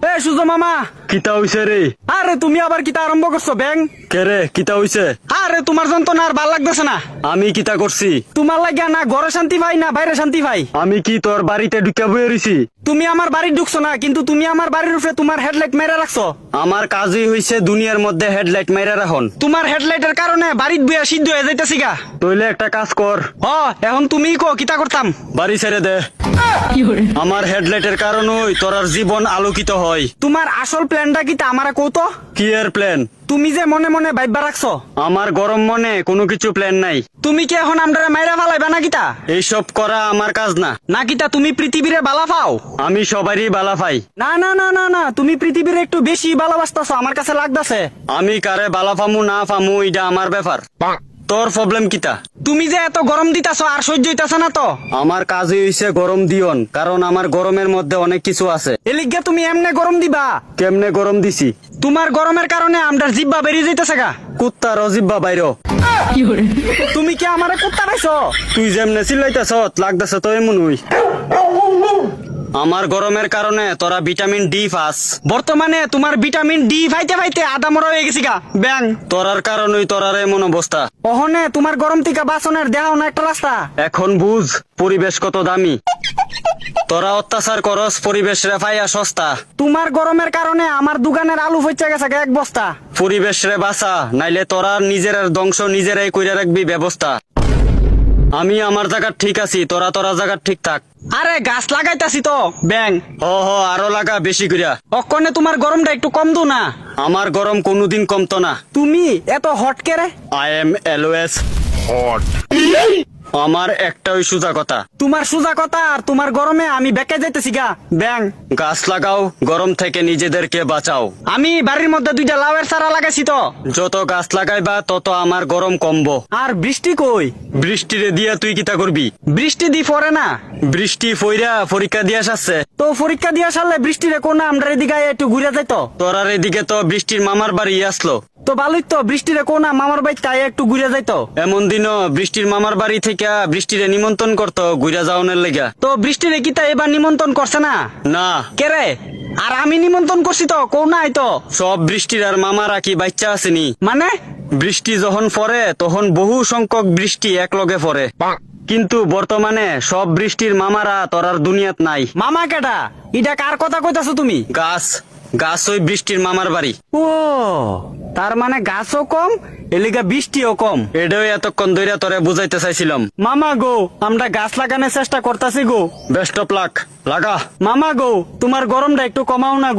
এ সুজো মামা, কিতা হইছে রে? আরে তুমি আবার কিতা আরম্ভ করছো ব্যাং? কে রে, কিতা হইছে? আরে তোমার যন্ত্রণা আর ভাল লাগতেছে না। আমি কিতা করছি? তোমার লাগিয়া না ঘরে শান্তি পাই না বাইরে শান্তি পাই। আমি কি তোর বাড়িতে ঢুকে বয়ে রইছি? তুমি আমার বাড়ি ঢুকছো না, কিন্তু তুমি আমার বাড়ির উপরে তোমার হেডলাইট মেরে রাখছো। আমার কাজই হইছে দুনিয়ার মধ্যে হেডলাইট মাইরা রাখন। তোমার হেডলাইটের কারণে বাড়ির বুয়া সিদ্ধ হয়ে যাইতেছি গা। তইলে একটা কাজ কর, এখন তুমিই কো কিতা করতাম। বাড়ি ছেড়ে দে। আমার হেডলাইটের কারণেই তোর আর জীবন আলোকিত হয়। তোমার আসল প্ল্যানটা কিতা আমারে কৌতো। কি এর প্ল্যান? তুমি যে মনে মনে ভাইবা রাখছো। আমার গরম মনে কোনো কিছু প্ল্যান নাই। তুমি কি এখন আমরারে মাইরা ফালাইবা না কিতা? এইসব করা আমার কাজ না। না কিতা তুমি পৃথিবীরে বালা পাও? আমি সবারই বালা পাই। না না না না না, তুমি পৃথিবীর একটু বেশি ভালোবাসতেছো আমার কাছে লাগতাছে। আমি কারে বালা পামু না পামু এটা আমার ব্যাপার। তোর প্রবলেম কিতা? তুমি যে এত গরম দিতাছো আর সহ্য হইতাছে না তো। আমার কাজই হইছে গরম দিয়ন, কারণ আমার গরমের মধ্যে অনেক কিছু আছে। এলিগা তুমি এমনে গরম দিবা? কেমনে গরম দিছি? তোমার গরমের কারণে আমরার জিব্বা বেরিয়ে যাইতেছে গা। কুত্তা রজিব্বা বাইর। তুমি কি আমারে কুত্তা পাইছো? তুই যেমনে চিল্লাইতেছ লাগতেছে তো এমন হই। আমার গরমের কারণে তোরা ভিটামিন ডি পাস। বর্তমানে তোমার ভিটামিন ডি পাইতে পাইতে আদা মরা হয়ে গেছি গা ব্যাং। তোরার কারণেই তোরার এমন অবস্থা। ওহনে তোমার গরম থেকে বাঁচনের দেখাও না একটা রাস্তা। এখন বুঝ পরিবেশ কত দামি। তোরা অত্যাচার করস পরিবেশ রে পাইয়া সস্তা। তোমার গরমের কারণে আমার দোকানের আলু হইছে গেছে গা এক বস্তা। পরিবেশ রে বাঁচা, নাইলে তোরা নিজের ধ্বংস নিজেরাই কইরা রাখবি ব্যবস্থা। আমি আমার জায়গা ঠিক আছি, তোরা তোরা জায়গা ঠিক থাক। আরে গাছ লাগাইতাছি তো ব্যাং। আরো লাগা বেশি কইরা। অক্ষণে তোমার গরমটা একটু কম দো না। আমার গরম কোনোদিন কমতো না। তুমি এত হট কেরে? I am always hot. আমার একটাই সোজা কথা। তোমার সোজা কথা আর তোমার গরমে আমি বেঁকে যাইতেছি গা ব্যাং। গাছ লাগাও, গরম থেকে নিজেদেরকে বাঁচাও। আমি বাড়ির মধ্যে দুইটা লাউয়ের চারা লাগাইছি তো। যত গাছ লাগাইবা তত আমার গরম কমবো। আর বৃষ্টি কই? বৃষ্টিরে দিয়া তুই কিতা করবি? বৃষ্টি দি পড়ে না। বৃষ্টি ফইরা পরীক্ষা দিয়া আসছে। তো পরীক্ষা দিয়া সারলে বৃষ্টিরে কোন আমরা এদিকে একটু ঘুরে যাইতো। তোরার এদিকে তো বৃষ্টির মামার বাড়ি আসলো। তো ভালোই তো, বৃষ্টিরে কোন মামার বাড়ি তাই একটু ঘুরে যাইতো। এমন দিনও বৃষ্টির মামার বাড়ি থেকে বৃষ্টিরে নিমন্ত্রণ করতো ঘুরা যাওনের লেগা। তো বৃষ্টিরে কি তা এবার নিমন্ত্রণ করছে না? না। কেরে? আর আমি নিমন্ত্রণ করছি তো কোন নাই তো। সব বৃষ্টির আর মামারা কি বাচ্চা আসেনি? মানে বৃষ্টি যখন পড়ে তখন বহু সংখ্যক বৃষ্টি একলগে পড়ে। কিন্তু বর্তমানে সব বৃষ্টির মামারা তোরার দুনিয়াত নাই। মামা কেডা? এটা কার কথা কইতাছো তুমি? গাছ গাছ ওই বৃষ্টির মামার বাড়ি। ও তার মানে গাছও কম এলিগা বৃষ্টিও কম। এটাই এতক্ষণ ধরে তোরে বুঝাইতে চাইছিলাম। মামা গো, আমরা গাছ লাগানোর চেষ্টা করতেছি গো। বেস্ট অফ লাক, লাগা। মামা গো, তোমার গরমটা একটু কমাও না গো।